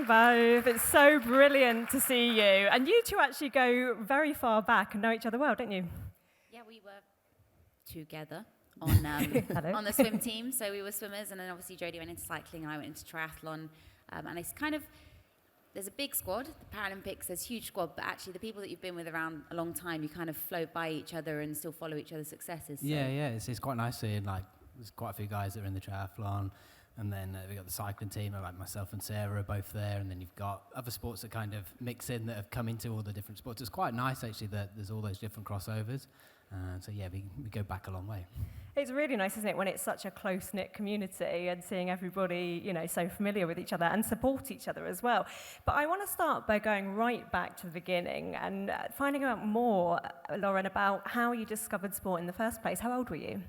morning, both. It's so brilliant to see you. And you two actually go very far back and know each other well, don't you? Yeah, we were together on on the swim team. So we were swimmers, and then obviously Jody went into cycling, and I went into triathlon. And it's kind of, there's a big squad. The Paralympics, there's a huge squad, but actually the people that you've been with around a long time, you kind of float by each other and still follow each other's successes. So. Yeah, it's quite nice seeing, like, there's quite a few guys that are in the triathlon, and then we've got the cycling team, like myself and Sarah are both there, and then you've got other sports that kind of mix in that have come into all the different sports. It's quite nice, actually, that there's all those different crossovers. So, yeah, we go back a long way. It's really nice, isn't it, when it's such a close-knit community and seeing everybody, you know, so familiar with each other and support each other as well. But I want to start by going right back to the beginning and finding out more, Lauren, about how you discovered sport in the first place. How old were you?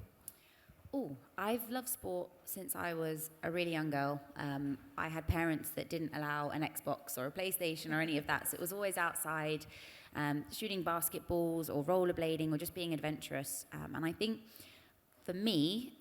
Oh, I've loved sport since I was a really young girl. I had parents that didn't allow an Xbox or a PlayStation or any of that, so it was always outside, shooting basketballs or rollerblading or just being adventurous. And I think for me,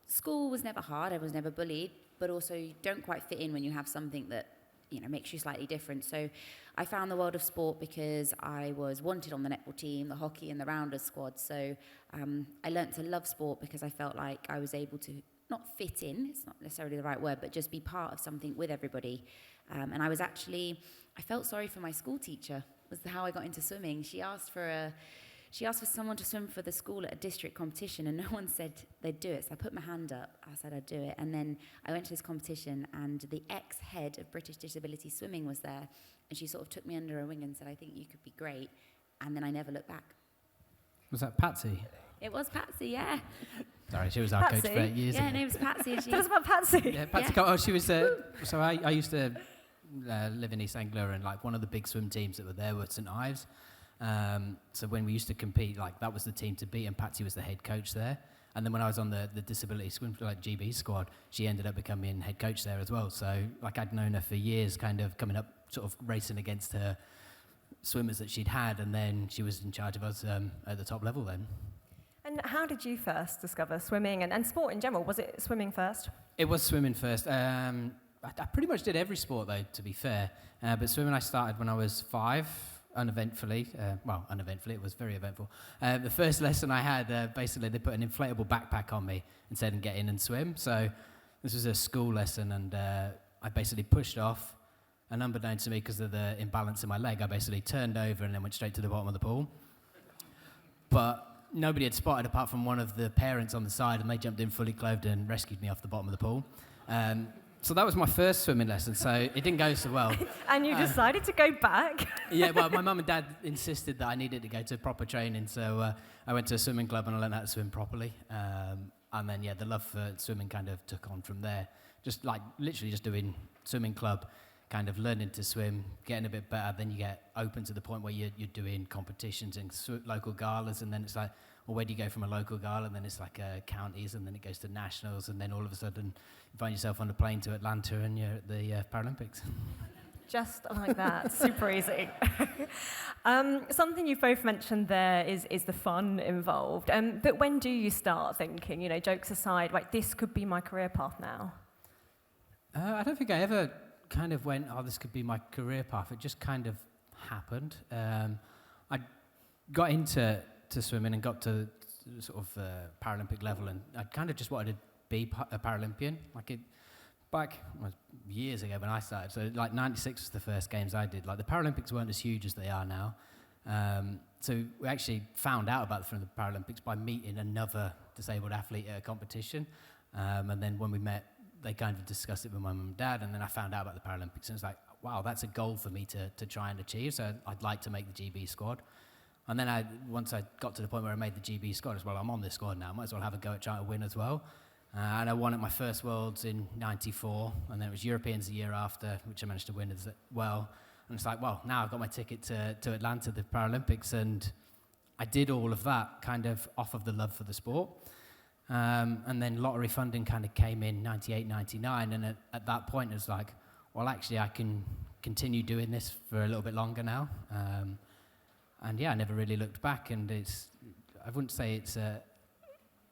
school was never hard. I was never bullied, but also you don't quite fit in when you have something that, you know, makes you slightly different. So I found the world of sport because I was wanted on the netball team, the hockey and the rounders squad. So I learnt to love sport because I felt like I was able to not fit in, it's not necessarily the right word, but just be part of something with everybody. And I felt sorry for my school teacher, was how I got into swimming. She asked for someone to swim for the school at a district competition, and no one said they'd do it. So I put my hand up. I said I'd do it. And then I went to this competition, and the ex-head of British Disability Swimming was there. And she sort of took me under her wing and said, I think you could be great. And then I never looked back. Was that Patsy? It was Patsy, yeah. Sorry, she was our coach for 8 years ago. Yeah, her name was Patsy. Tell us about Patsy. Yeah, Patsy. Yeah. Oh, she was. So I used to live in East Anglia, and like one of the big swim teams that were there were St Ives. So when we used to compete, like that was the team to beat, and Patsy was the head coach there. And then when I was on the disability swim, like GB squad, she ended up becoming head coach there as well. So like I'd known her for years, kind of coming up, sort of racing against her swimmers that she'd had, and then she was in charge of us at the top level then. And how did you first discover swimming and sport in general? Was it swimming first? It was swimming first. I pretty much did every sport though, to be fair. But swimming I started when I was 5. Uneventfully, it was very eventful. The first lesson I had, basically they put an inflatable backpack on me and said, get in and swim. So this was a school lesson, and I basically pushed off, and unbeknownst to me, because of the imbalance in my leg, I basically turned over and then went straight to the bottom of the pool. But nobody had spotted apart from one of the parents on the side, and they jumped in fully clothed and rescued me off the bottom of the pool. So that was my first swimming lesson, so it didn't go so well. And you decided to go back? Yeah, well, my mum and dad insisted that I needed to go to proper training, so I went to a swimming club and I learned how to swim properly. And then, yeah, the love for swimming kind of took on from there. Just like literally just doing swimming club, kind of learning to swim, getting a bit better. Then you get open to the point where you're doing competitions and local galas, and then it's like, well, where do you go from a local gala? And then it's like counties, and then it goes to nationals, and then all of a sudden you find yourself on a plane to Atlanta and you're at the Paralympics. Just like that, super easy. Something you've both mentioned there is the fun involved. But when do you start thinking, you know, jokes aside, like this could be my career path now? I don't think I ever kind of went, this could be my career path. It just kind of happened. I got into swimming and got to sort of Paralympic level, and I kind of just wanted to be a Paralympian. Back years ago when I started, so like 96 was the first games I did. Like the Paralympics weren't as huge as they are now. So we actually found out about from the Paralympics by meeting another disabled athlete at a competition. And then when we met, they kind of discussed it with my mum and dad, and then I found out about the Paralympics, and it was like, wow, that's a goal for me to try and achieve. So I'd like to make the GB squad. And then once I got to the point where I made the GB squad as well, I'm on this squad now, might as well have a go at trying to win as well. And I won at my first Worlds in '94, and then it was Europeans the year after, which I managed to win as well. And it's like, well, now I've got my ticket to Atlanta, the Paralympics, and I did all of that kind of off of the love for the sport. And then lottery funding kind of came in 98, 99, and at that point it was like, well, actually I can continue doing this for a little bit longer now. And yeah, I never really looked back, and I wouldn't say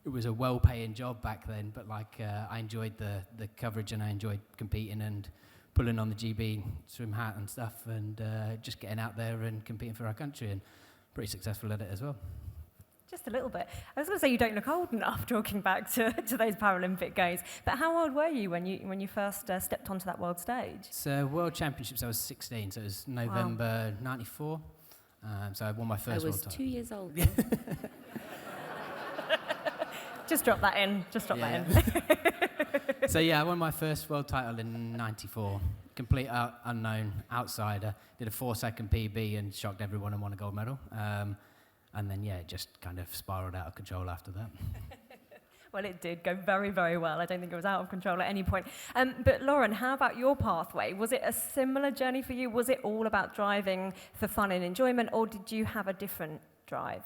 it was a well-paying job back then, but like I enjoyed the coverage and I enjoyed competing, and pulling on the GB swim hat and stuff, and just getting out there and competing for our country, and pretty successful at it as well. Just a little bit. I was going to say you don't look old enough talking back to those Paralympic Games, but how old were you when you first stepped onto that world stage? So World Championships, I was 16, so it was November '94. So I won my first world title. 2 years old. Just drop that in. That in. So yeah, I won my first world title in '94. Complete unknown outsider. Did a 4-second PB and shocked everyone and won a gold medal. And then, yeah, it just kind of spiraled out of control after that. Well, it did go very, very well. I don't think it was out of control at any point. But Lauren, how about your pathway? Was it a similar journey for you? Was it all about driving for fun and enjoyment, or did you have a different drive?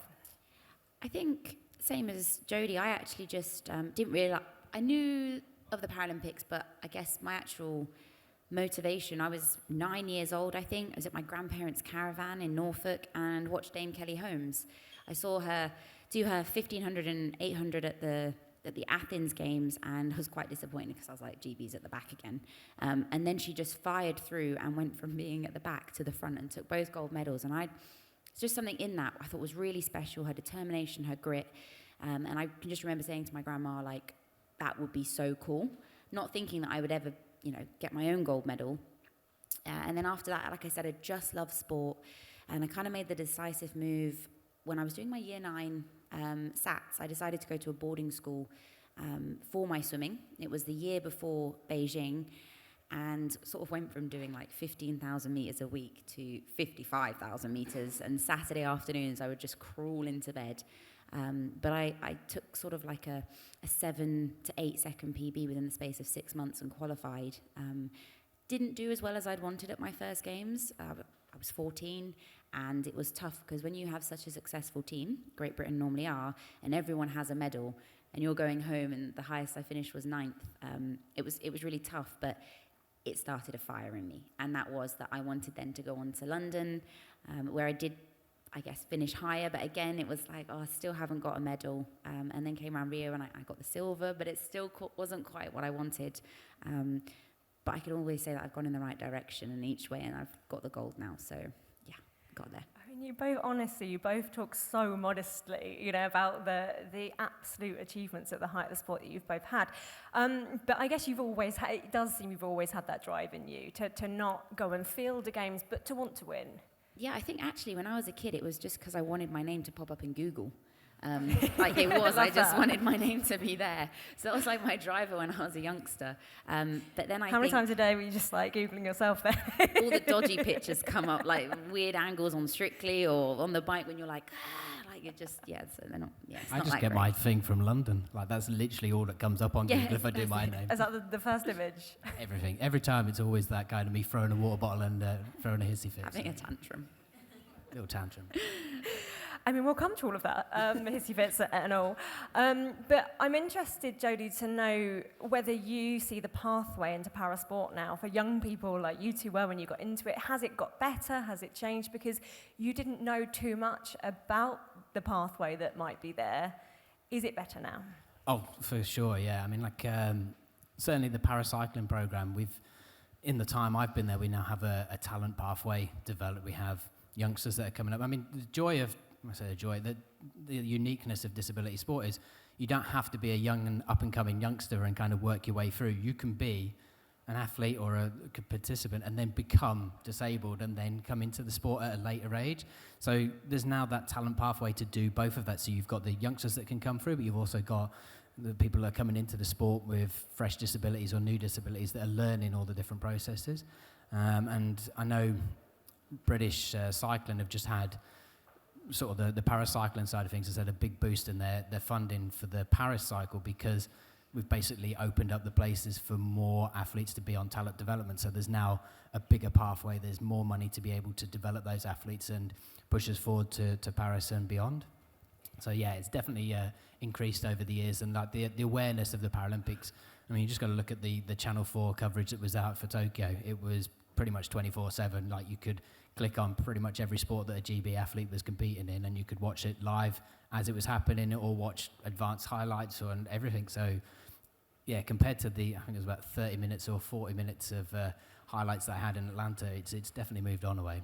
I think same as Jody. I actually just didn't realise. I knew of the Paralympics, but I guess my actual motivation, I was 9 years old, I think. I was at my grandparents' caravan in Norfolk and watched Dame Kelly Holmes. I saw her do her 1500 and 800 at the Athens Games and was quite disappointed because I was like, GB's at the back again. And then she just fired through and went from being at the back to the front and took both gold medals. And it's just something in that I thought was really special, her determination, her grit. And I can just remember saying to my grandma, like, that would be so cool. Not thinking that I would ever, get my own gold medal. And then after that, like I said, I just loved sport. And I kind of made the decisive move when I was doing my year 9 SATs. I decided to go to a boarding school for my swimming. It was the year before Beijing, and sort of went from doing like 15,000 meters a week to 55,000 meters. And Saturday afternoons, I would just crawl into bed. But I took sort of like a 7 to 8 second PB within the space of 6 months and qualified. Didn't do as well as I'd wanted at my first games. I was 14, and it was tough because when you have such a successful team, Great Britain normally are, and everyone has a medal, and you're going home, and the highest I finished was 9th. It was really tough, but it started a fire in me, and that was that I wanted then to go on to London, where I did, I guess, finish higher, but again, it was like, I still haven't got a medal. And then came around Rio, and I got the silver, but it still wasn't quite what I wanted. But I can always say that I've gone in the right direction in each way, and I've got the gold now. So, yeah, got there. I mean, you both talk so modestly, about the absolute achievements at the height of the sport that you've both had. But I guess it does seem you've always had that drive in you to not go and field the games, but to want to win. Yeah, I think actually when I was a kid, it was just because I wanted my name to pop up in Google. I just wanted my name to be there. So that was like my driver when I was a youngster. But then How many times a day were you just like Googling yourself there? All the dodgy pictures come up, like weird angles on Strictly or on the bike when you're like, like it just, so they're not, it's I not just like get great. my thing from London. Like, that's literally all that comes up on Google if I do my name. Is that the first image? Everything. Every time it's always that kind of me throwing a water bottle and throwing a hissy fit. Having a tantrum. Little tantrum. I mean, we'll come to all of that, hissy fits and all. But I'm interested, Jody, to know whether you see the pathway into parasport now for young people like you two were when you got into it. Has it got better? Has it changed? Because you didn't know too much about the pathway that might be there. Is it better now? Oh, for sure, yeah. I mean, like, certainly the paracycling program, in the time I've been there, we now have a talent pathway developed. We have youngsters that are coming up. I mean, the uniqueness of disability sport is you don't have to be a young and up-and-coming youngster and kind of work your way through. You can be an athlete or a participant and then become disabled and then come into the sport at a later age. So there's now that talent pathway to do both of that. So you've got the youngsters that can come through, but you've also got the people that are coming into the sport with fresh disabilities or new disabilities that are learning all the different processes. And I know British cycling have just had sort of the paracycling side of things has had a big boost in their funding for the Paris cycle because we've basically opened up the places for more athletes to be on talent development. So there's now a bigger pathway. There's more money to be able to develop those athletes and push us forward to Paris and beyond. So yeah, it's definitely increased over the years, and like the awareness of the Paralympics. I mean, you just got to look at the Channel 4 coverage that was out for Tokyo. It was pretty much 24/7. Like, you could click on pretty much every sport that a GB athlete was competing in, and you could watch it live as it was happening, or watch advanced highlights and everything. So yeah, compared to I think it was about 30 minutes or 40 minutes of highlights that I had in Atlanta, it's definitely moved on away.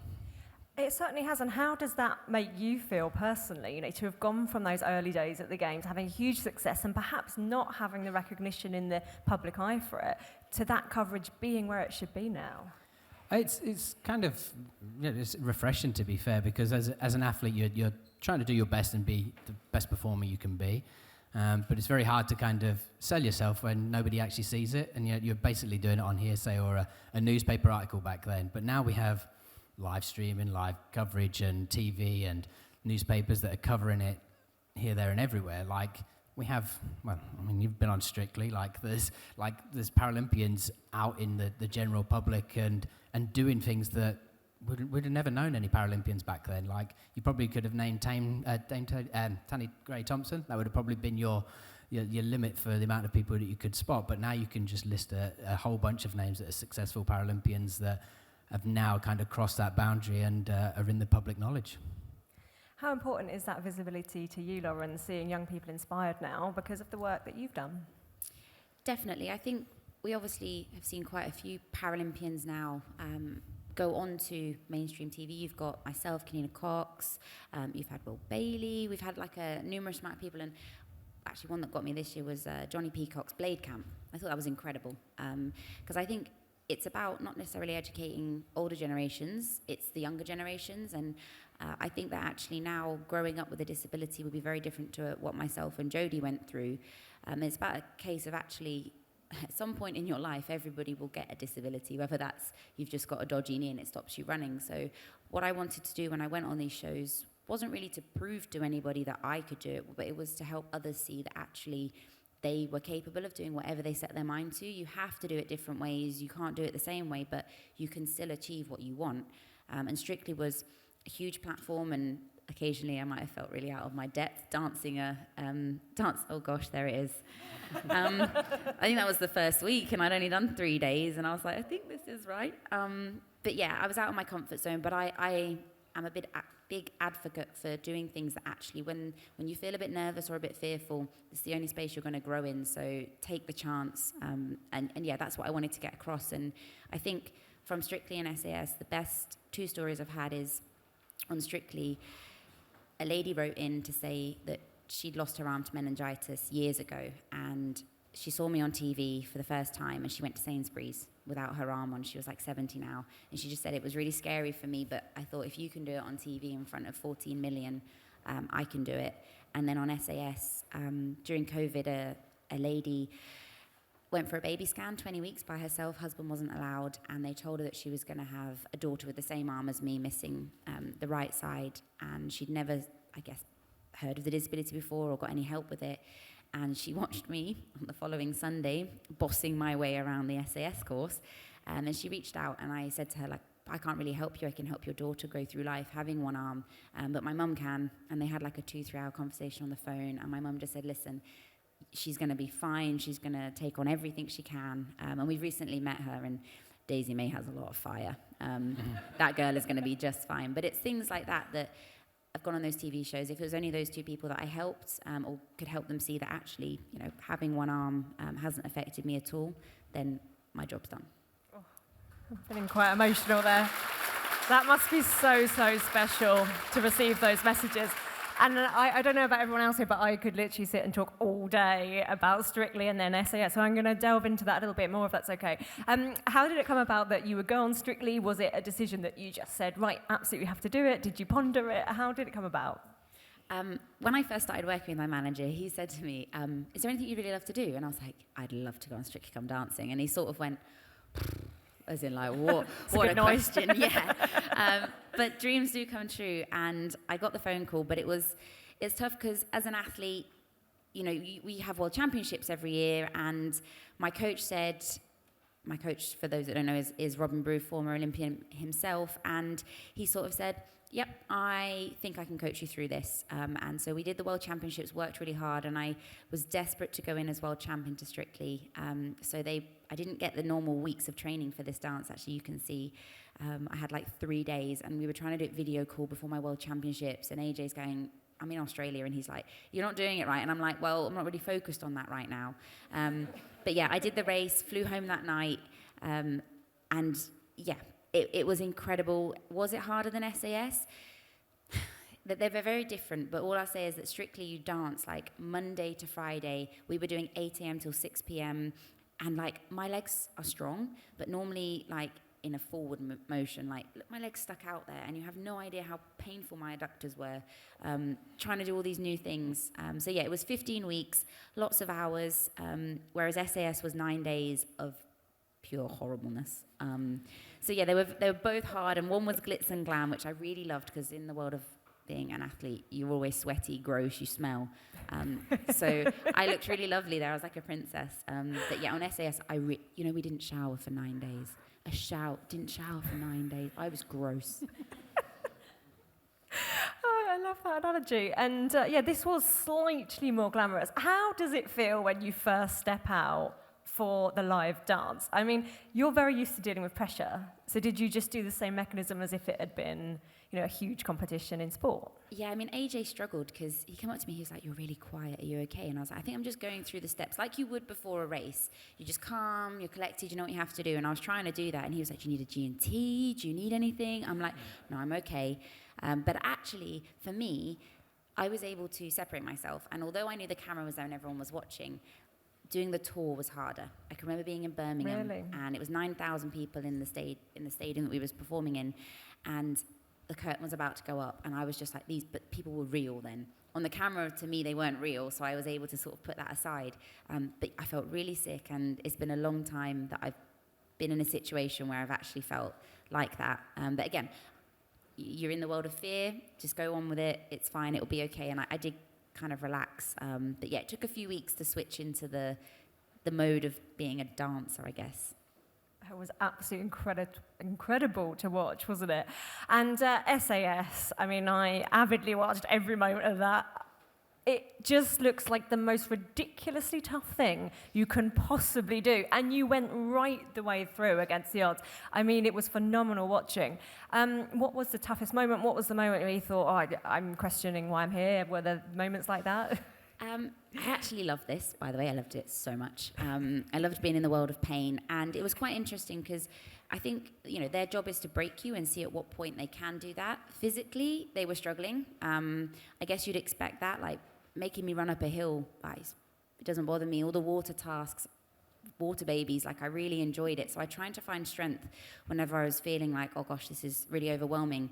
It certainly has, and how does that make you feel personally, to have gone from those early days at the Games, having huge success and perhaps not having the recognition in the public eye for it, to that coverage being where it should be now? It's kind of, it's refreshing, to be fair, because as an athlete, you're trying to do your best and be the best performer you can be. But it's very hard to kind of sell yourself when nobody actually sees it, and you're basically doing it on hearsay or a newspaper article back then. But now we have live streaming, live coverage, and TV and newspapers that are covering it here, there, and everywhere. Like we have, you've been on Strictly. There's Paralympians out in the general public and doing things that we'd have never known any Paralympians back then. Like you probably could have named Tanny Gray Thompson. That would have probably been your limit for the amount of people that you could spot. But now you can just list a whole bunch of names that are successful Paralympians that have now kind of crossed that boundary and are in the public knowledge. How important is that visibility to you, Lauren, seeing young people inspired now because of the work that you've done? Definitely. I think we obviously have seen quite a few Paralympians now go on to mainstream TV. You've got myself, Kenina Cox, you've had Will Bailey, we've had a numerous amount of people, and actually one that got me this year was Johnny Peacock's Blade Camp. I thought that was incredible because I think it's about not necessarily educating older generations, it's the younger generations. And I think that actually now growing up with a disability would be very different to what myself and Jody went through. It's about a case of actually, at some point in your life, everybody will get a disability, whether that's you've just got a dodgy knee and it stops you running. So what I wanted to do when I went on these shows wasn't really to prove to anybody that I could do it, but it was to help others see that actually they were capable of doing whatever they set their mind to. You have to do it different ways. You can't do it the same way, but you can still achieve what you want. And Strictly was a huge platform, and occasionally I might have felt really out of my depth dancing oh gosh, there it is. I think that was the first week, and I'd only done 3 days, and I was like, I think this is right. But yeah, I was out of my comfort zone, but I am a big advocate for doing things that actually, when you feel a bit nervous or a bit fearful, it's the only space you're going to grow in, so take the chance. And yeah, that's what I wanted to get across. And I think from Strictly and SAS, the best 2 stories I've had is on Strictly, a lady wrote in to say that she'd lost her arm to meningitis years ago, and she saw me on TV for the first time, and she went to Sainsbury's without her arm on. She was like 70 now, and she just said it was really scary for me, but I thought if you can do it on TV in front of 14 million, I can do it. And then on SAS, during COVID, a lady went for a baby scan, 20 weeks by herself, husband wasn't allowed, and they told her that she was going to have a daughter with the same arm as me, missing the right side, and she'd never, I guess, heard of the disability before or got any help with it. And she watched me on the following Sunday bossing my way around the SAS course, and she reached out, and I said to her, I can't really help you. I can help your daughter go through life having one arm, but my mum can. And they had a 2-3 hour conversation on the phone, and my mum just said, listen, she's going to be fine. She's going to take on everything she can. And we've recently met her, and Daisy May has a lot of fire. That girl is going to be just fine. But it's things like that I've gone on those TV shows. If it was only those 2 people that I helped or could help them see that actually, having one arm hasn't affected me at all, then my job's done. Oh, I'm feeling quite emotional there. That must be so, so special to receive those messages. And I don't know about everyone else here, but I could literally sit and talk all day about Strictly and then SAS, so I'm going to delve into that a little bit more, if that's okay. How did it come about that you would go on Strictly? Was it a decision that you just said, right, absolutely have to do it? Did you ponder it? How did it come about? When I first started working with my manager, he said to me, is there anything you'd really love to do? And I was like, I'd love to go on Strictly Come Dancing. And he sort of went, as in what a question, yeah. But dreams do come true, and I got the phone call, but it's tough because as an athlete, we have world championships every year, and my coach, for those that don't know, is Robin Brew, former Olympian himself, and he sort of said, yep, I think I can coach you through this. And so we did the World Championships, worked really hard, and I was desperate to go in as world champion to Strictly. I didn't get the normal weeks of training for this dance, actually, you can see. I had 3 days, and we were trying to do it video call before my World Championships, and AJ's going, I'm in Australia, and he's like, you're not doing it right. And I'm like, well, I'm not really focused on that right now. But yeah, I did the race, flew home that night, And yeah, it was incredible. Was it harder than SAS? They're very different, but all I'll say is that strictly you dance like Monday to Friday. We were doing 8 a.m. till 6 p.m. And like my legs are strong, but normally like in a forward motion, like look, my legs stuck out there, and you have no idea how painful my adductors were, trying to do all these new things. So yeah, it was 15 weeks, lots of hours, whereas SAS was 9 days of pure horribleness. So yeah, they were both hard, and one was glitz and glam, which I really loved, because in the world of being an athlete, you're always sweaty, gross, you smell. So I looked really lovely there. I was like a princess. But yeah, on SAS, we didn't shower for 9 days. Didn't shower for 9 days. I was gross. Oh, I love that analogy. And this was slightly more glamorous. How does it feel when you first step out for the live dance? I mean, you're very used to dealing with pressure. So did you just do the same mechanism as if it had been, a huge competition in sport? Yeah, I mean, AJ struggled because he came up to me, he was like, "You're really quiet, are you okay?" And I was like, "I think I'm just going through the steps like you would before a race. You're just calm, you're collected, you know what you have to do." And I was trying to do that, and he was like, "Do you need a G&T? Do you need anything?" I'm like, "No, I'm okay." But actually, for me, I was able to separate myself. And although I knew the camera was there and everyone was watching, doing the tour was harder. I can remember being in Birmingham, Really? and it was 9,000 people in the stadium that we was performing in, and the curtain was about to go up, and I was just like, but people were real then. On the camera, to me, they weren't real, so I was able to sort of put that aside. But I felt really sick, and it's been a long time that I've been in a situation where I've actually felt like that. But again, you're in the world of fear, just go on with it, it's fine, it'll be okay. And I did kind of relax. But yeah, it took a few weeks to switch into the mode of being a dancer, I guess. It was absolutely incredible to watch, wasn't it? And SAS, I mean, I avidly watched every moment of that. It just looks like the most ridiculously tough thing you can possibly do. And you went right the way through against the odds. I mean, it was phenomenal watching. What was the toughest moment? What was the moment where you thought, I'm questioning why I'm here? Were there moments like that? I actually loved this, by the way. I loved it so much. I loved being in the world of pain. And it was quite interesting because I think, their job is to break you and see at what point they can do that. Physically, they were struggling. I guess you'd expect that, like making me run up a hill. It doesn't bother me. All the water tasks, water babies, I really enjoyed it. So I tried to find strength whenever I was feeling like, oh gosh, this is really overwhelming.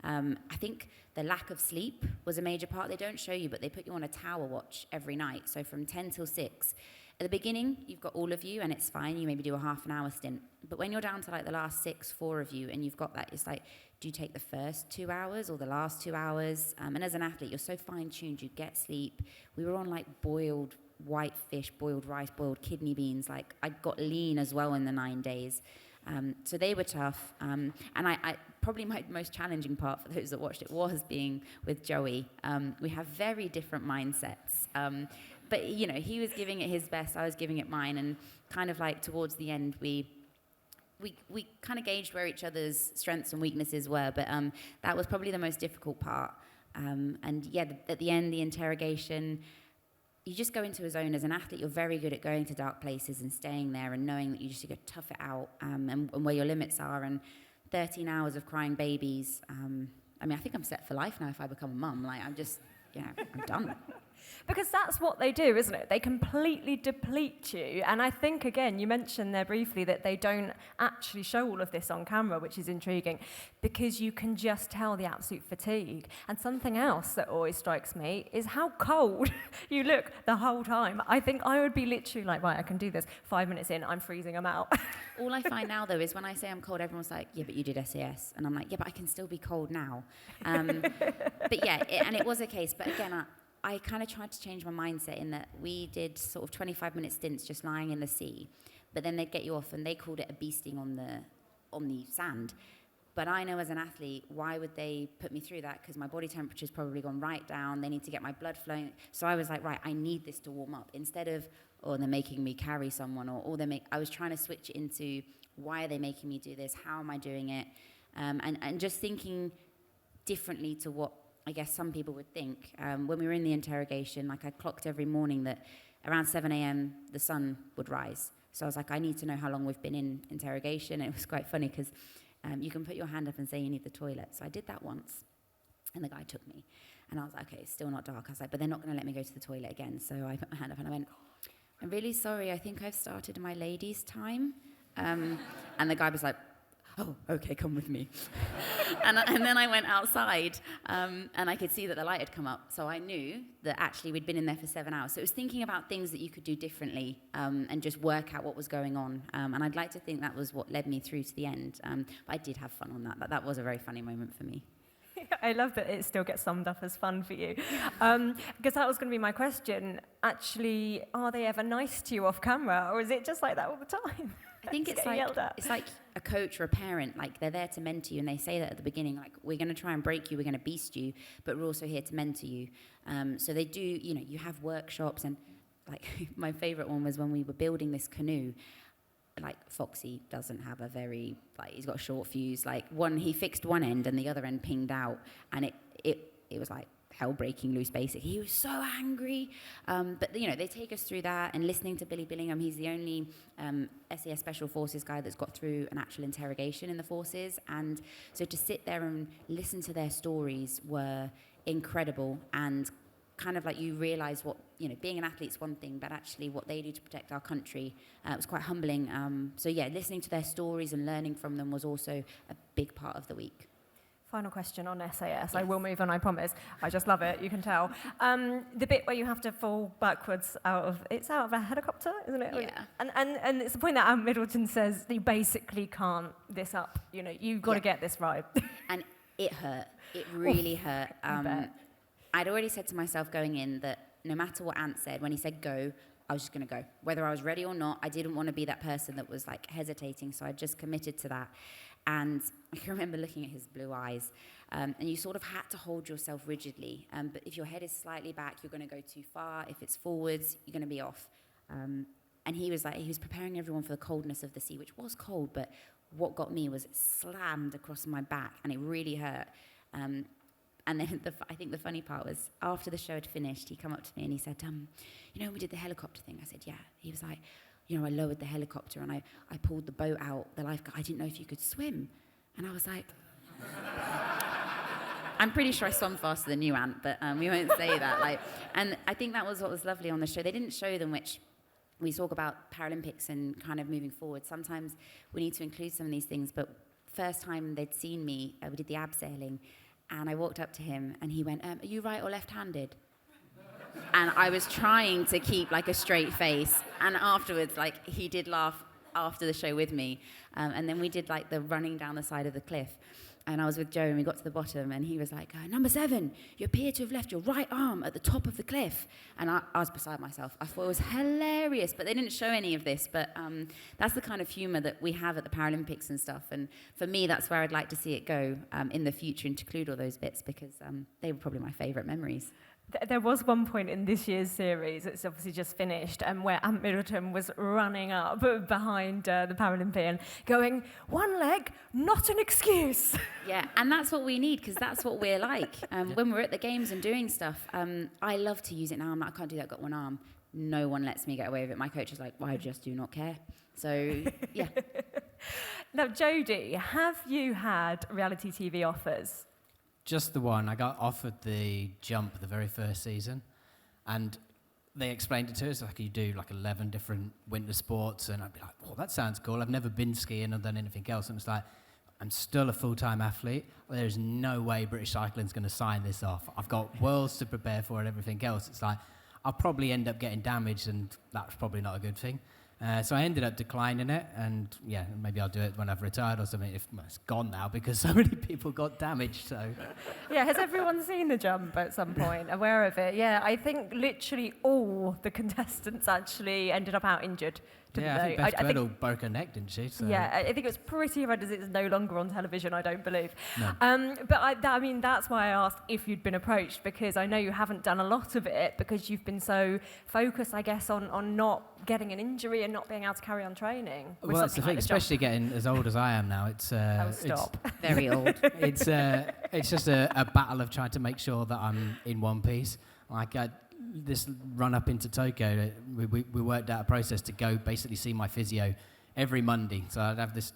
I think the lack of sleep was a major part. They don't show you, but they put you on a tower watch every night. So from 10 till 6. At the beginning, you've got all of you, and it's fine. You maybe do a half an hour stint. But when you're down to the last 4 of you, and you've got that, it's like, do you take the first 2 hours or the last 2 hours? And as an athlete, you're so fine-tuned, you get sleep. We were on boiled white fish, boiled rice, boiled kidney beans. I got lean as well in the 9 days. So they were tough. And I probably my most challenging part for those that watched it was being with Joey. We have very different mindsets. But, he was giving it his best, I was giving it mine. And kind of towards the end, we kind of gauged where each other's strengths and weaknesses were. But that was probably the most difficult part. And yeah, at the end, the interrogation, you just go into a zone. As an athlete, you're very good at going to dark places and staying there and knowing that you just got to tough it out and where your limits are. And 13 hours of crying babies. I think I'm set for life now if I become a mum. I'm just, I'm done. Because that's what they do, isn't it? They completely deplete you. And I think, again, you mentioned there briefly that they don't actually show all of this on camera, which is intriguing, because you can just tell the absolute fatigue. And something else that always strikes me is how cold you look the whole time. I think I would be literally like, right, I can do this. 5 minutes in, I'm freezing, I'm out. All I find now, though, is when I say I'm cold, everyone's like, yeah, but you did SAS. And I'm like, yeah, but I can still be cold now. But yeah, and it was a case. But again, I kind of tried to change my mindset in that we did sort of 25-minute stints just lying in the sea, but then they'd get you off and they called it a beasting on the sand. But I know as an athlete, why would they put me through that? Because my body temperature's probably gone right down. They need to get my blood flowing. So I was like, right, I need this to warm up. Instead of, they're making me carry someone, I was trying to switch it into, why are they making me do this? How am I doing it? And just thinking differently to what I guess some people would think. When we were in the interrogation, I clocked every morning that around 7 a.m. the sun would rise. So I was like, I need to know how long we've been in interrogation. And it was quite funny because you can put your hand up and say you need the toilet. So I did that once, and the guy took me. And I was like, okay, it's still not dark. I was like, but they're not going to let me go to the toilet again. So I put my hand up and I went, I'm really sorry, I think I've started my ladies' time. And the guy was like, oh, okay, come with me. and then I went outside, and I could see that the light had come up. So I knew that actually we'd been in there for 7 hours. So it was thinking about things that you could do differently, and just work out what was going on. And I'd like to think that was what led me through to the end. But I did have fun on that. That was a very funny moment for me. I love that it still gets summed up as fun for you. Because that was going to be my question. Actually, are they ever nice to you off camera, or is it just like that all the time? I think it's like a coach or a parent. Like, they're there to mentor you, and they say that at the beginning, like, we're going to try and break you, we're going to beast you, but we're also here to mentor you. So they do, you have workshops, and like my favorite one was when we were building this canoe. Like, Foxy doesn't have a very, like, he's got a short fuse. Like, he fixed one end and the other end pinged out, and it was like hell breaking loose, basically. He was so angry. But, they take us through that, and listening to Billy Billingham, he's the only SAS Special Forces guy that's got through an actual interrogation in the forces. And so to sit there and listen to their stories were incredible, and kind of like you realise what, being an athlete's one thing, but actually what they do to protect our country, it was quite humbling. So yeah, listening to their stories and learning from them was also a big part of the week. Final question on SAS. Yes. I will move on, I promise. I just love it, you can tell. The bit where you have to fall backwards out of a helicopter, isn't it? Yeah. And it's the point that Anne Middleton says you basically can't this up. You've got to get this right. And it hurt. It really hurt. I'd already said to myself going in that no matter what Ant said, when he said go, I was just going to go. Whether I was ready or not, I didn't want to be that person that was like hesitating, so I just committed to that. And I can remember looking at his blue eyes, and you sort of had to hold yourself rigidly. But if your head is slightly back, you're going to go too far. If it's forwards, you're going to be off. And he was preparing everyone for the coldness of the sea, which was cold, but what got me was it slammed across my back, and it really hurt. And then I think the funny part was, after the show had finished, he came up to me and he said, when we did the helicopter thing, I said, yeah. He was like, I lowered the helicopter and I pulled the boat out, the lifeguard, I didn't know if you could swim. And I was like, I'm pretty sure I swam faster than you, Ant, but we won't say that. And I think that was what was lovely on the show. They didn't show them, which we talk about Paralympics and kind of moving forward. Sometimes we need to include some of these things, but first time they'd seen me, we did the abseiling, and I walked up to him, and he went, are you right or left-handed? And I was trying to keep, like, a straight face. And afterwards, like, he did laugh after the show with me. And then we did, like, the running down the side of the cliff. And I was with Joe, and we got to the bottom, and he was like, number 7, you appear to have left your right arm at the top of the cliff. And I was beside myself. I thought it was hilarious, but they didn't show any of this. But that's the kind of humour that we have at the Paralympics and stuff. And for me, that's where I'd like to see it go in the future, and to include all those bits, because they were probably my favourite memories. There was one point in this year's series, it's obviously just finished, where Ant Middleton was running up behind the Paralympian, going, one leg, not an excuse. Yeah, and that's what we need, because that's what we're like. When we're at the games and doing stuff, I love to use it now. I'm like, I can't do that, I've got one arm. No one lets me get away with it. My coach is like, well, I just do not care. So, yeah. Now, Jody, have you had reality TV offers? Just the one. I got offered the jump the very first season, and they explained it to us like you do like 11 different winter sports, and I'd be like, "Oh, that sounds cool. I've never been skiing or done anything else." And it's like, I'm still a full-time athlete. There's no way British Cycling's going to sign this off. I've got worlds to prepare for and everything else. It's like I'll probably end up getting damaged, and that's probably not a good thing. So I ended up declining it, and yeah, maybe I'll do it when I've retired or something. It's gone now because so many people got damaged. So yeah, has everyone seen the jump at some point? Aware of it? Yeah, I think literally all the contestants actually ended up out injured. Yeah, I think Beth Birdle broke her neck, didn't she? So. Yeah, I think it was pretty horrendous. It's no longer on television, I don't believe. No. But I mean, that's why I asked if you'd been approached, because I know you haven't done a lot of it because you've been so focused, I guess, on not getting an injury and not being able to carry on training. Well, that's the thing, especially getting as old as I am now. It's stop. Very old. It's just a battle of trying to make sure that I'm in one piece. Like this run up into Tokyo, we worked out a process to go basically see my physio every Monday. So I'd have this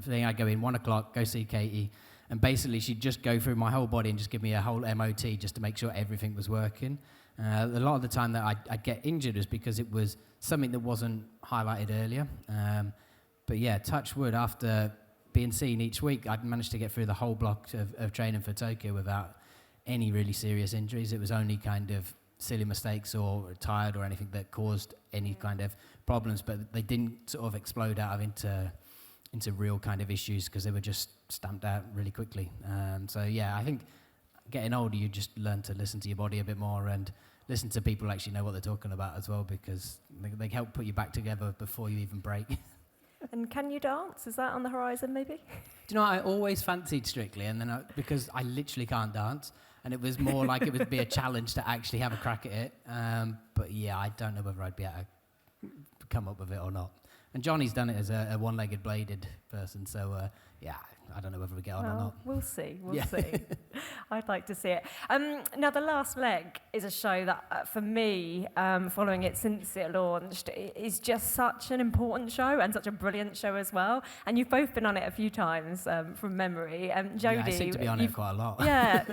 thing, I'd go in 1 o'clock, go see Katie, and basically she'd just go through my whole body and just give me a whole MOT just to make sure everything was working. A lot of the time that I'd get injured was because it was something that wasn't highlighted earlier. But yeah, touch wood, after being seen each week, I'd managed to get through the whole block of training for Tokyo without any really serious injuries. It was only kind of silly mistakes or tired or anything that caused any kind of problems, but they didn't sort of explode out of into real kind of issues because they were just stamped out really quickly. So yeah, I think getting older, you just learn to listen to your body a bit more and listen to people who actually know what they're talking about as well, because they help put you back together before you even break. And can you dance? Is that on the horizon, maybe? Do you know, I always fancied Strictly, and then because I literally can't dance, and it was more like it would be a challenge to actually have a crack at it. But yeah, I don't know whether I'd be able to come up with it or not. And Johnny's done it as a one-legged bladed person, so yeah, I don't know whether we get on or not. We'll see, we'll see. I'd like to see it. Now, The Last Leg is a show that, for me, following it since it launched, is just such an important show and such a brilliant show as well. And you've both been on it a few times from memory. Jody, yeah, I seem to be on it quite a lot. Yeah.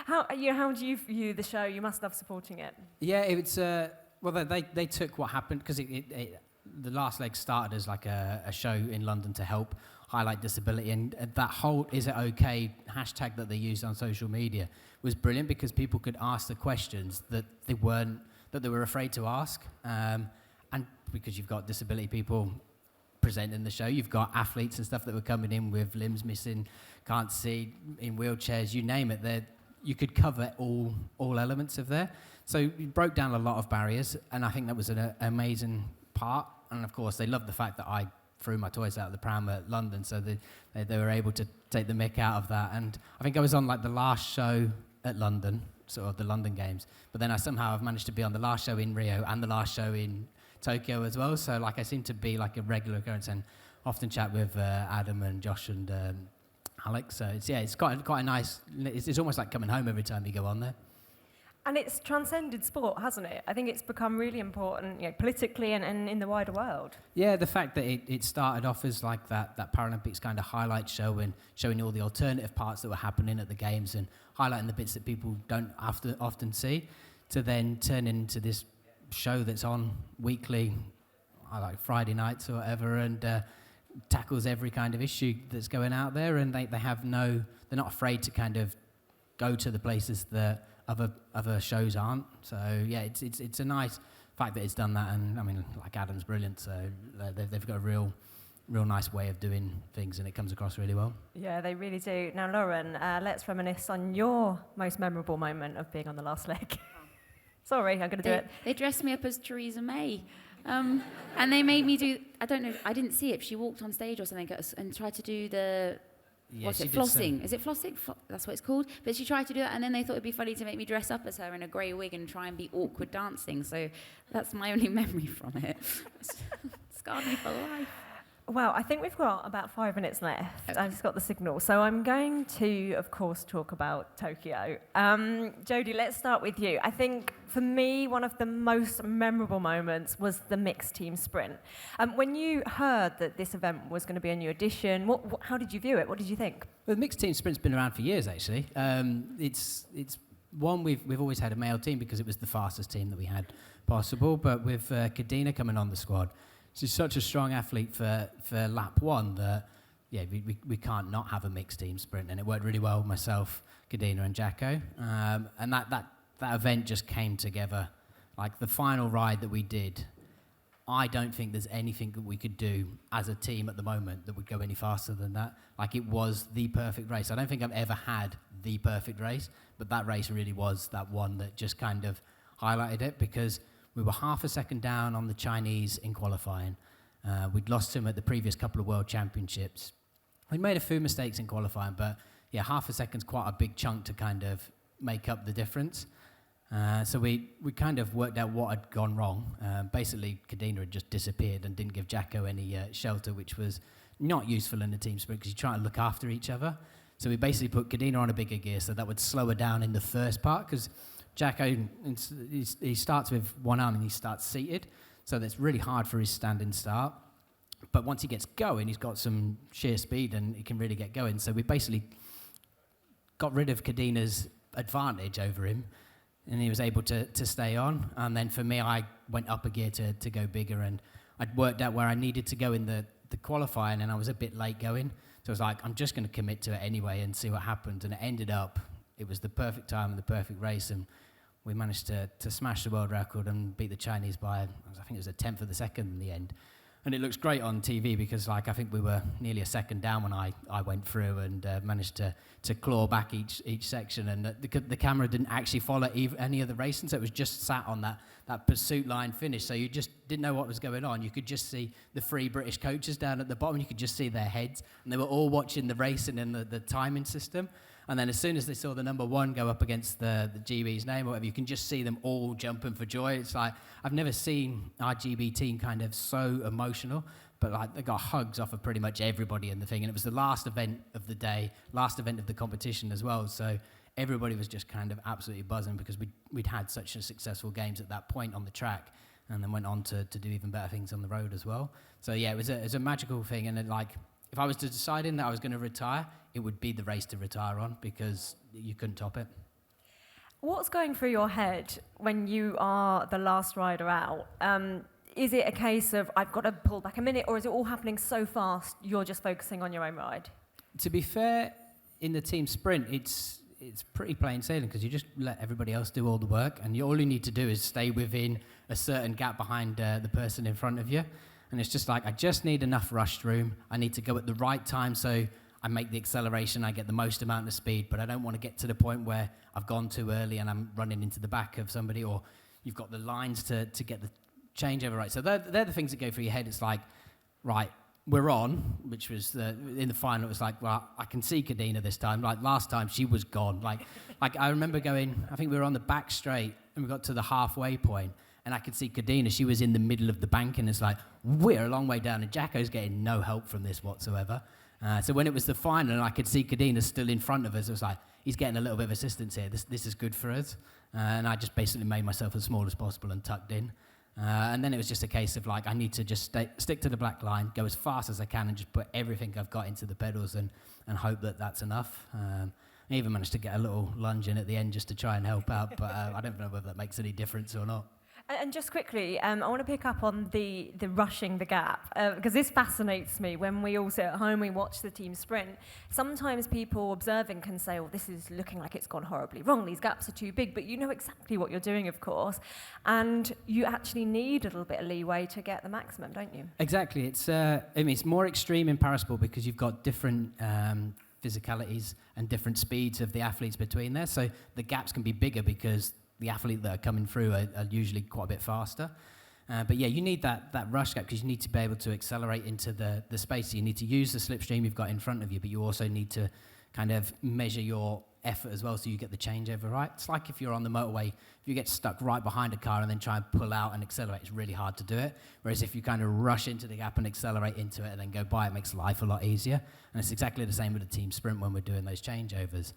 How do you view the show? You must love supporting it. Yeah, it's well, they took what happened, because The Last Leg started as like a show in London to help highlight disability, and that whole "is it okay" hashtag that they used on social media was brilliant, because people could ask the questions that they were afraid to ask, and because you've got disability people presenting the show, you've got athletes and stuff that were coming in with limbs missing, can't see, in wheelchairs, you name it. You could cover all elements of there. So you broke down a lot of barriers, and I think that was an amazing part. And of course, they loved the fact that I threw my toys out of the pram at London, so they were able to take the mick out of that. And I think I was on like the last show at London, sort of the London Games, but then I've managed to be on the last show in Rio and the last show in Tokyo as well. So like I seem to be like a regular occurrence, and often chat with Adam and Josh and Alex. So it's quite a nice. It's almost like coming home every time you go on there. And it's transcended sport, hasn't it? I think it's become really important, politically and in the wider world. Yeah, the fact that it started off as like that Paralympics kind of highlight show, and showing all the alternative parts that were happening at the Games and highlighting the bits that people don't often see, to then turn into this show that's on weekly, like Friday nights or whatever, and tackles every kind of issue that's going out there, and they're not afraid to kind of go to the places that other shows aren't. So yeah, it's a nice fact that it's done that, and I mean, like Adam's brilliant, so they've got a real nice way of doing things, and it comes across really well. Yeah, they really do. Now, Lauren, let's reminisce on your most memorable moment of being on The Last Leg. Sorry, I'm going to do it. They dressed me up as Theresa May, and they made me do. I don't know. I didn't see it. She walked on stage or something and tried to do the. Yeah, what's it? Flossing. Is it flossing? That's what it's called. But she tried to do it, and then they thought it'd be funny to make me dress up as her in a grey wig and try and be awkward dancing. So that's my only memory from it. It's scarred me for life. Well, I think we've got about 5 minutes left. Okay. I've just got the signal. So I'm going to, of course, talk about Tokyo. Jody, let's start with you. I think, for me, one of the most memorable moments was the mixed team sprint. When you heard that this event was going to be a new edition, how did you view it? What did you think? Well, the mixed team sprint's been around for years, actually. It's one, we've always had a male team because it was the fastest team that we had possible, but with Kadina coming on the squad, she's such a strong athlete for lap one that, yeah, we can't not have a mixed team sprint, and it worked really well with myself, Kadina and Jacko. And that event just came together. Like the final ride that we did, I don't think there's anything that we could do as a team at the moment that would go any faster than that. Like, it was the perfect race. I don't think I've ever had the perfect race, but that race really was that one that just kind of highlighted it, because we were half a second down on the Chinese in qualifying. We'd lost him at the previous couple of World Championships. We made a few mistakes in qualifying, but yeah, half a second's quite a big chunk to kind of make up the difference. So we kind of worked out what had gone wrong. Basically, Kadina had just disappeared and didn't give Jacko any shelter, which was not useful in the team sprint because you try to look after each other. So we basically put Kadina on a bigger gear so that would slow her down in the first part, because Jacko, he starts with one arm and he starts seated, so that's really hard for his standing start. But once he gets going, he's got some sheer speed and he can really get going. So we basically got rid of Kadina's advantage over him, and he was able to stay on. And then for me, I went up a gear to go bigger, and I'd worked out where I needed to go in the qualifying, and I was a bit late going. So I was like, I'm just going to commit to it anyway and see what happens. And it ended up, it was the perfect time and the perfect race, and we managed to smash the world record and beat the Chinese by, I think it was a tenth of the second in the end. And it looks great on TV because, like, I think we were nearly a second down when I went through and managed to claw back each section. And the camera didn't actually follow any of the racing, so it was just sat on that pursuit line finish. So you just didn't know what was going on. You could just see the three British coaches down at the bottom. You could just see their heads, and they were all watching the racing and the timing system. And then as soon as they saw the number one go up against the GB's name or whatever, you can just see them all jumping for joy. It's like, I've never seen our GB team kind of so emotional, but like they got hugs off of pretty much everybody in the thing. And it was the last event of the day, last event of the competition as well. So everybody was just kind of absolutely buzzing because we'd had such a successful games at that point on the track, and then went on to do even better things on the road as well. So yeah, it was a magical thing. And then, like, if I was to deciding that I was going to retire, it would be the race to retire on because you couldn't top it. What's going through your head when you are the last rider out? Is it a case of, I've got to pull back a minute, or is it all happening so fast you're just focusing on your own ride? To be fair, in the team sprint, it's pretty plain sailing because you just let everybody else do all the work, and all you need to do is stay within a certain gap behind the person in front of you. And it's just like, I just need enough rush room. I need to go at the right time so I make the acceleration, I get the most amount of speed, but I don't want to get to the point where I've gone too early and I'm running into the back of somebody, or you've got the lines to get the changeover right. So they're the things that go through your head. It's like, right, we're on, which was in the final, it was like, well, I can see Kadina this time. Like last time, she was gone. Like I remember going, I think we were on the back straight and we got to the halfway point, and I could see Kadina, she was in the middle of the bank, and it's like, we're a long way down, and Jacko's getting no help from this whatsoever. So when it was the final and I could see Kadina still in front of us, it was like, he's getting a little bit of assistance here. This is good for us. And I just basically made myself as small as possible and tucked in. And then it was just a case of, like, I need to just stick to the black line, go as fast as I can, and just put everything I've got into the pedals and hope that that's enough. I even managed to get a little lunge in at the end just to try and help out, but I don't know whether that makes any difference or not. And just quickly, I want to pick up on the rushing the gap, because this fascinates me. When we all sit at home, we watch the team sprint, sometimes people observing can say, well, this is looking like it's gone horribly wrong, these gaps are too big, but you know exactly what you're doing, of course, and you actually need a little bit of leeway to get the maximum, don't you? Exactly. It's more extreme in parasport because you've got different physicalities and different speeds of the athletes between there, so the gaps can be bigger because the athletes that are coming through are usually quite a bit faster. But yeah, you need that rush gap because you need to be able to accelerate into the space. You need to use the slipstream you've got in front of you, but you also need to kind of measure your effort as well so you get the changeover right. It's like if you're on the motorway, if you get stuck right behind a car and then try and pull out and accelerate, it's really hard to do it. Whereas if you kind of rush into the gap and accelerate into it and then go by, it makes life a lot easier. And it's exactly the same with the team sprint when we're doing those changeovers.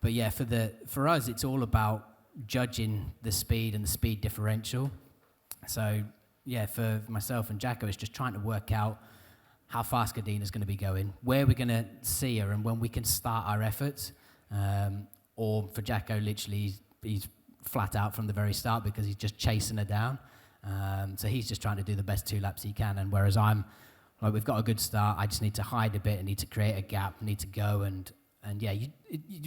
But yeah, for us, it's all about judging the speed and the speed differential. So yeah, for myself and Jacko, it's just trying to work out how fast Kadina's going to be going, where we're going to see her, and when we can start our efforts. Or for Jacko, literally, he's flat out from the very start because he's just chasing her down. So he's just trying to do the best 2 laps he can. And whereas I'm like, we've got a good start, I just need to hide a bit, I need to create a gap, need to go and yeah,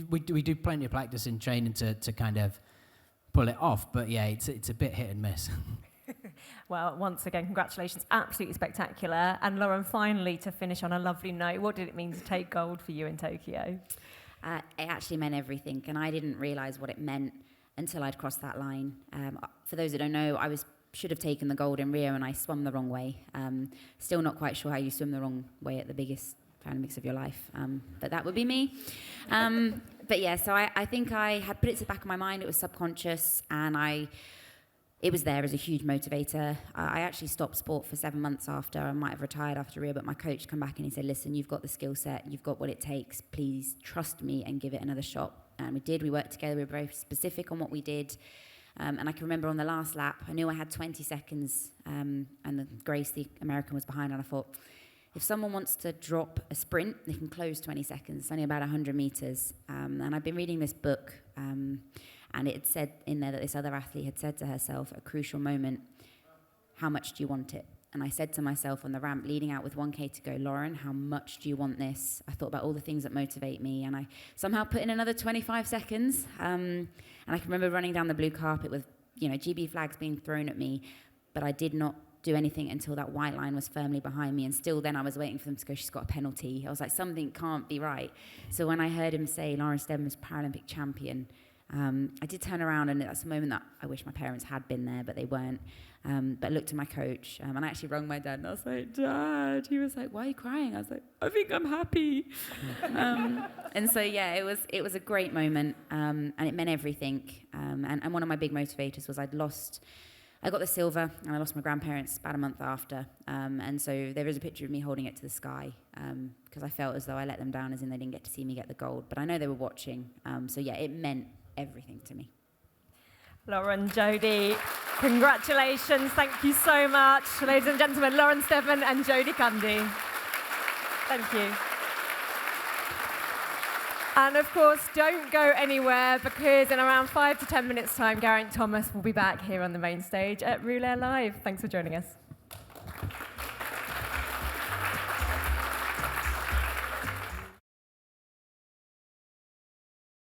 we do plenty of practice in training to kind of pull it off, but yeah, it's a bit hit and miss. Well, once again, congratulations, absolutely spectacular. And Lauren, finally, to finish on a lovely note, what did it mean to take gold for you in Tokyo? It actually meant everything, and I didn't realise what it meant until I'd crossed that line. For those that don't know, I should have taken the gold in Rio, and I swam the wrong way. Still not quite sure how you swim the wrong way at the biggest Paralympics of your life, but that would be me. But yeah, so I think I had put it to the back of my mind. It was subconscious, and it was there as a huge motivator. I actually stopped sport for 7 months after. I might have retired after Rio, but my coach came back and he said, listen, you've got the skill set, you've got what it takes, please trust me and give it another shot. and we worked together, we were very specific on what we did. And I can remember on the last lap, I knew I had 20 seconds, and Grace, the American, was behind, and I thought, if someone wants to drop a sprint, they can close 20 seconds. It's only about 100 meters. And I've been reading this book, and it had said in there that this other athlete had said to herself, a crucial moment, how much do you want it? And I said to myself on the ramp, leading out with 1K to go, Lauren, how much do you want this? I thought about all the things that motivate me, and I somehow put in another 25 seconds. And I can remember running down the blue carpet with, GB flags being thrown at me, but I did not do anything until that white line was firmly behind me. And still then I was waiting for them to go, she's got a penalty. I was like, something can't be right. So when I heard him say, Lauren Steadman's Paralympic champion, I did turn around, and that's a moment that I wish my parents had been there, but they weren't. But I looked at my coach, and I actually rung my dad, and I was like, Dad. He was like, why are you crying? I was like, I think I'm happy. And so, yeah, it was a great moment, and it meant everything. And one of my big motivators was I got the silver, and I lost my grandparents about a month after. And so there is a picture of me holding it to the sky, because I felt as though I let them down, as in they didn't get to see me get the gold. But I know they were watching. So, yeah, it meant everything to me. Lauren, Jody, congratulations. Thank you so much. Ladies and gentlemen, Lauren Steadman and Jody Cundy. Thank you. And of course, don't go anywhere, because in around 5 to 10 minutes' time, Geraint Thomas will be back here on the main stage at Rouleur Live. Thanks for joining us.